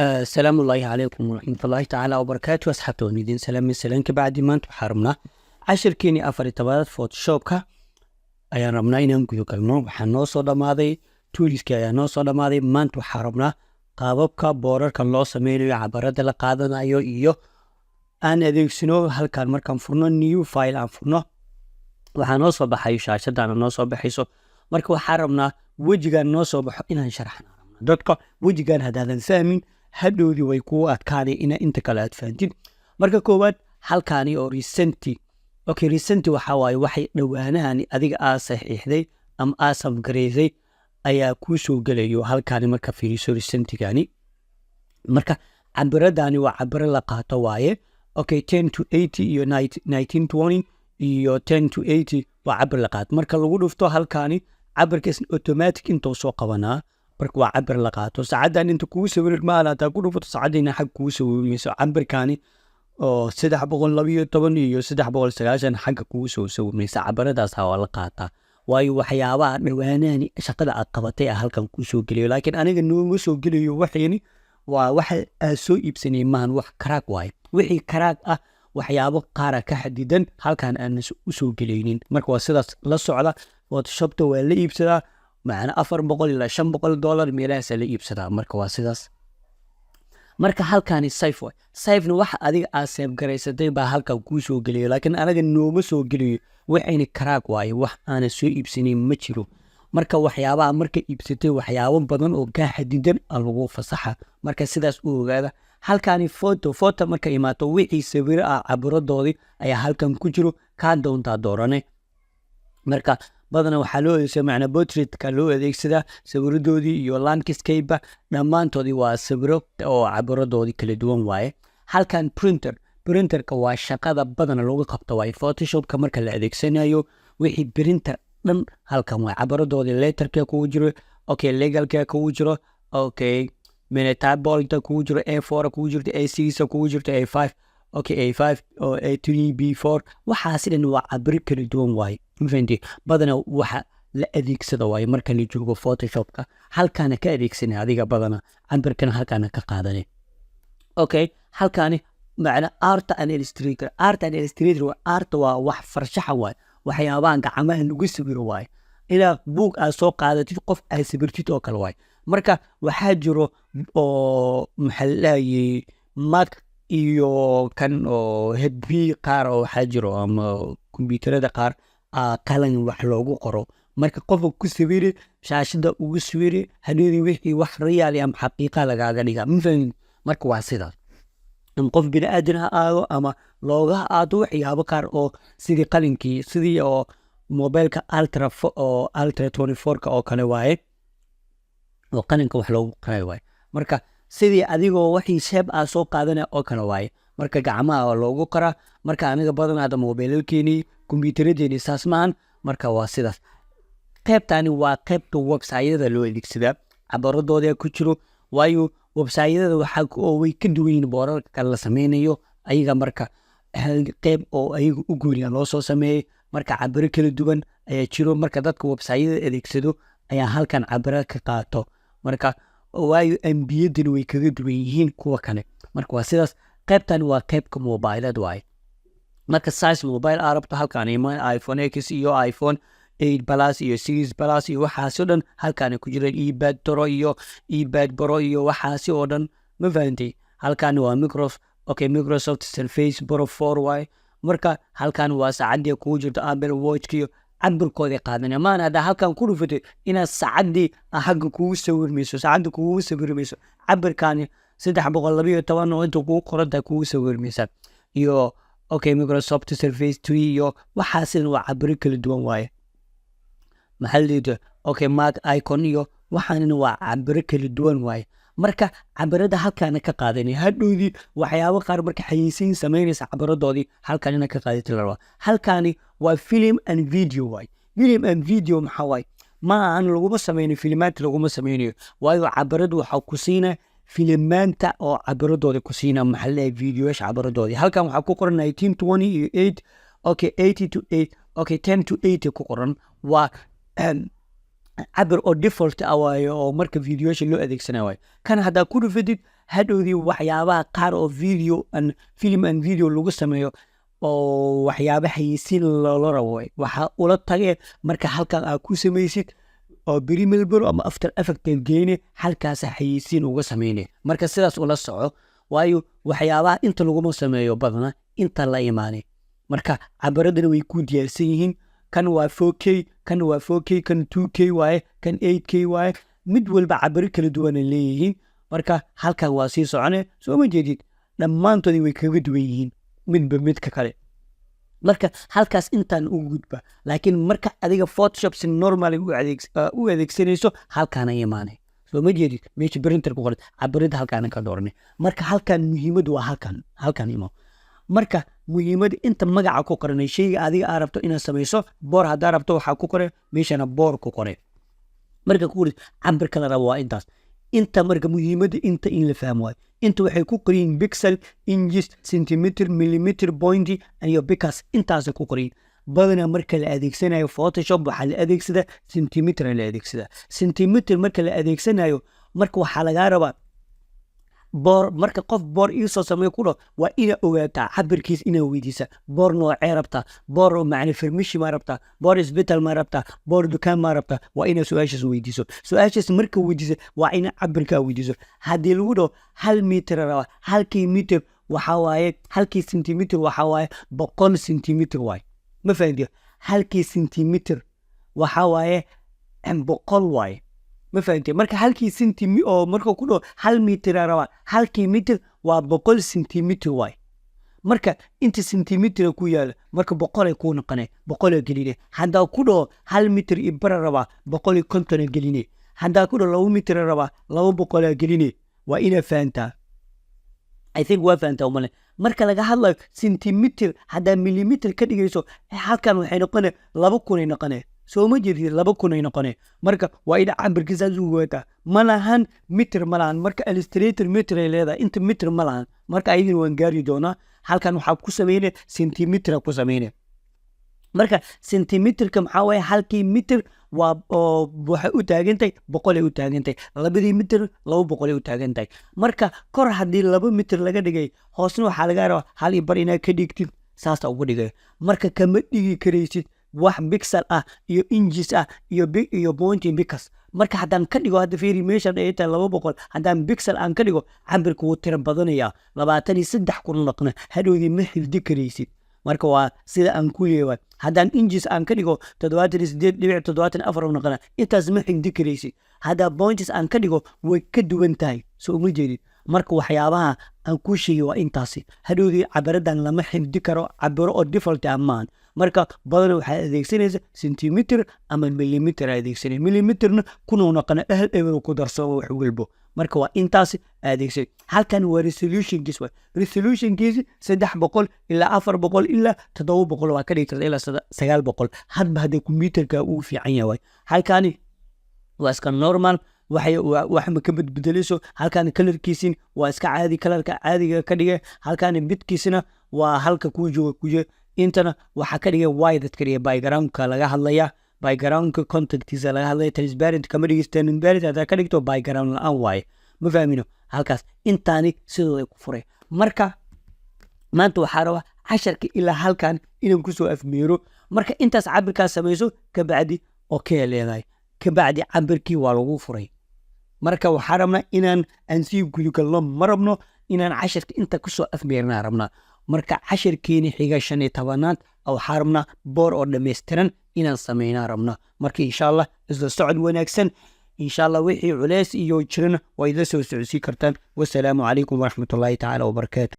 السلام الله عليكم ورحمة الله تعالى وبركاته. أصحابتون يدين سلام كبعد ما انتو حارمنا عشر كيني أفري تبادات فوتوشوبكا أيان ربنا إنان كيو كلمون وحنو صدا ماضي توليسكي أيانو صدا ماضي ما انتو حارمنا قاببكا بورركا لو سمينيو عبارة لقادنا إيو أنا أديك سنو هالكان مركان فرنو نيو فايل عن فرنو وحنو صبا حيو شاشة دانا نو صبا حيسو مركو حارمنا وجيغان نو صبا إنان شرحنا dadka wejigan hadaadan fahmin hadhowdii way kuu adkaanay ina inta kale aad fahamtid. marka koowaad halkaani oo recenti waxaa waaye waxay dhowaanahani adiga aa saxiixday ama aa safgareysay ayaa kuu soo gelayo halkaani marka fiiriso recentigani. marka cabiradani waa cabiro la qaato waaye 10 to 80 iyo 1920 iyo 10 to 80 waa cabir la qaato. marka lagu dhufto halkaani cabirkaas automatic intuu soo qabanaa marka waa cabir la qaato. saacadan inta kugu sawirid ma ala taa ku dhufato saacadina xag kugu sawirmayso cabirkaani oo 312 iyo 390 xagga kugu soo sawirmaysa cabiradaas waa la qaataa waayo waxyaabaha dhawaanahani shaqada aad qabatay halkan ku soo geliyo laakiin aniga nooma soo geliyo waxayni waa waxa aad soo iibsanay maan wax karaag waayo wixii karaag ah waxyaabo qaar ka xadidan halkan aan u soo geleynin. marka waa sidaas la socda Photoshopta waa la iibsadaa macna $400 ilaa $500 meelahaas la iibsadaa. marka waa sidaas. marka halkaani safena waxa adiga aad save garaysatay baa halkan kuu soo geliyo laakiin anaga nooma soo geliyo waxayna karaag waaye wax aan soo iibsanin ma jiro. marka waxyaabaha marka iibsatay waxyaabo badan oo ka xadidan lagu fasaxa. marka sidaas u ogaada. halkaani photo marka imaato wixii sawir ah cabiradoodii ayaa halkan ku jiro ka doontaa doorane. marka badana waxaa loo adeegsadaa macna portrait-ka loo adeegsadaa sawiradoodii iyo landscape dhammaantoodii waa sawiro oo cabiradoodii kala duwan waaye. halkan printerka waa shaqada badana looga qabto waaye Photoshopka marka la adeegsanayo wixii printer dhan halkan waa cabiradoodii letterka kugu jiro legalka kugu jiro minitableita kugu jiro A4 kugu jirto A6 kugu jirto A5 A5 oo A3 B4 waxaas dhan waa cabir kala duwan waaye. badana waxa la adeegsada waaye marka la joogo Photoshopka halkaana ka adeegsanay adiga badana cabirkan halkaana ka qaadanay. halkaani macna art and illustrator waa wax farshaxa waaye waxyaabaha gacmaha lagu sawiro waaye ilaa book aad soo qaadatid qof aad sawirtid oo kale waaye. marka waxaa jiro oo maxallayay Mac iyo kan oo HP qaar oo waxaa jiro ama kombiyuutarada qaar qalan wax loogu qoro marka qofka ku sawiri shaashada ugu sawiri haddii wixii wax real ama xaqiiqa lagaaga dhiga marka waa sidaas. qof bini aadan aado ama looga aado waxyaabo qaar oo sidii qalinkii sidii oo mobilka ultra 24 oo kale waaye oo qalinka wax loogu qoray waaye. marka sidii adigoo wixii shape aad soo qaadanay oo kale waaye marka gacmaha loogu qoraa. marka aniga badanaa mobilkeeni kombiyuutarada saas maahan. marka waa sidaas. qaybtani waa qaybta website-yada loo adeegsadaa cabaradooda ku jiro waayo website-yada waxa way ka duwan yihiin boorarka la sameynayo ayaga. marka qayb oo ayaga u gooniya loo soo sameeyay marka cabiro kala duwan ayaa jiro. marka dadka website-yada adeegsado ayaa halkan cabiro ka qaato marka waayo ambiyadani way kaga duwan yihiin kuwa kale. marka waa sidaas. qaybtani waa qaybka mobilad waaye. marka size mobile arabto halkan iPhone X iyo iPhone 8 Plus iyo 6 Plus iyo waxaas oo dhan halkan ku jira iPad Pro iyo iPad Pro iyo waxaas oo dhan ma fahantii. halkan waa Microsoft Surface Pro 4 waaye. marka halkan waa saacadii ku jirto Apple Watch iyo cabirkooda qaadanaya maana hada halkan ku dhufatay ina saacadii xagga kugu sawirmayso cabirkaani 312 oo inta kugu qoranta kugu sawirmaysa iyo Microsoft Surface 3 iyo waxaasina waa cabir kala duwan waaye. maxalliga Mac icon iyo waxaanina waa cabir kala duwan waaye. marka cabirada halkaana ka qaadanay hadhowdii waxyaabo qaar marka xayeysiin sameynaysa cabiradoodii halkaana ka qaadatay la rabaa. halkaani waa film and video waaye. film and video maxaa waaye ma aan laguma sameynin filmaad laguma sameynayo waayo cabiradu waxa ku siinaa filmaanta oo cabiradooda ku siinaa maxalliga videoyaasha cabiradoodii. halkan waxa ku qoran 1928 80 to 8 10 to 80 ku qoran waa cabir oo default ah waayo oo marka videoyaasha loo adeegsanayo waayo kan haddaa ku dhufatid hadhowdii waxyaabaha qaar oo film and video lagu sameeyo oo waxyaaba xayeysiin loola rabo waay waxaa ula tagee marka halkan aad ku samaysid oo Premiere Pro ama After Effects geyne halkaas xayeysiin uga sameeyne marka sidaas ula soco waayo waxyaabaha inta laguma sameeyo badana inta la imaanay marka cabaradana way ku diyaarsan yihiin kan waa 4K kan waa 4K kan 2K waaye kan 8K waaye mid walba cabaro kala duwan ay leeyihiin marka halkan waa sii socone soo ma jeedid dhammaantoodii way kaga duwan yihiin midba midka kale marka halkaas intaan u gudba laakiin marka adiga Photoshop si normal u adeegsanayso halkaan ay imaanay soo ma jeedid meesha printer ku qoran cabarada halkaan ka doornay marka halkaan muhiimadu waa halkaan imo marka muhiimada inta magaca ku qoran shayga adiga aad rabto inaad samayso boor hadaa rabto waxa ku qoran meeshana boor ku qoran marka ku qoran cabirka la rabo waa intaas inta marka muhiimada inta in la fahmo waay inta waxay ku qorin pixel inches centimeter millimeter point iyo pixels intaas ku qorin badana marka la adeegsanayo Photoshop waxa la adeegsada centimeter la adeegsada centimeter marka la adeegsanayo marka waxa laga rabaa boor marka qof boor iisoo sameeyo ku dho waa ina ogaataa cabirkiis ina weydiisa boor noocee rabtaa boor macna farmishi ma rabtaa boor isbitaal ma rabtaa boor dukaan ma rabtaa waa ina su-aashaas weydiiso su-aashaas marka weydiisa waa ina cabirkaa weydiiso haddii lagu dhaho 1 mitir raba halkii mitir waxa waaye halkii sentimitir waxa waaye 100 sentimitir waaye ma fahantiyo halkii sentimitir waxa waaye 100 waaye ma fahantiyo marka halkii sentimi oo marka ku dhaho 1 mitir raba halkii mitir waa 100 sentimitir waaye marka inta sentimitir ku yaala marka 100 ay ku noqonay 100 geline hadaa ku dhaho 1 mitir ibara raba 150 geline hadaa ku dhaho 2 mitir raba 200 geline waa ina fahantaa I think waa fahantaa umale marka laga hadlayo sentimitir hadaa millimeter ka dhigayso halkan waxay noqonay 2000 ay noqonay soo ma jeedid 2000 ay noqonay marka waa ina cabirkiisa ugu wata malahan mitir malahan marka illustrator mitir ay leedahay inta mitir malahan marka ayadii waan gaari doonaa halkan waxa ku sameeyay sentimitir ku sameeyay marka sentimitirka maxaa way halkii mitir waa waxa u taagantay 100 ay u taagantay labadii mitir 200 ay u taagantay marka kor hadii 2 mitir laga dhigay hoosna waxa laga rabaa hal bar ina ka dhigtid saasta ugu dhigay marka kama dhigi kareysid wax pixel ah iyo inches ah iyo point pixels marka hadaan ka dhigo hada fiiri meesha ay tahay 200 hadaan pixel aan ka dhigo cabirku wuu tiro badanaya 23 kun noqona hadhoodii ma xifdi kareysid marka waa sida aan ku leeyahay hadaan inches aan ka dhigo 78.74 noqona intaas ma xifdi kareysid hadaa points aan ka dhigo way ka duwan tahay soo ma jeedid marka waxyaabaha aan ku sheegay waa intaasi hadhoodii cabaradan lama xifdi karo cabiro oo default amaan marka badan waxa adeegsanaysa centimeter ama millimeter adeegsanay millimeterna kuna noqona eber ku darsado wax walbo marka waa intaasi adeegsan halkan waa resolution-kiis 300 ilaa 400 ilaa 700 waa ka dhigi kartaa ilaa 900 hadba haddii computerka uu fiican yahay halkani waa iska normal wax ma ka bedbedelayso halkan colorkiisin waa iska caadi colorka caadiga ka dhigay halkan bitkiisina waa halka ku jooga intana waxa ka dhigay wide ka dhigay background-ka laga hadlaya background-ka content-kiisa laga hadlaya transparent kama dhigista transparent hada ka dhigto background la'aan waaye ma fahmino halkaas intaani sidoo ay ku furay marka maanta waxa raba casharka ilaa halkan inaan ku soo afmeero marka intaas cabirka sameeyso ka bacdi okay leedahay ka bacdi cabirkii waa lagu furay marka waxa rabnaa inaan sii gudu galno marabno inaan casharka inta ku soo afmeerna rabnaa marka casharkeeni xiga 15aad oo xarabna boor oo dhameystiran inaan sameeyna rabnaa marka insha Allah isla socod wanaagsan insha Allah wixii culeys iyo jirna way la soo socodsi kartaan wassalaamu calaykum waraxmatullaahi ta'ala wa barakaatuh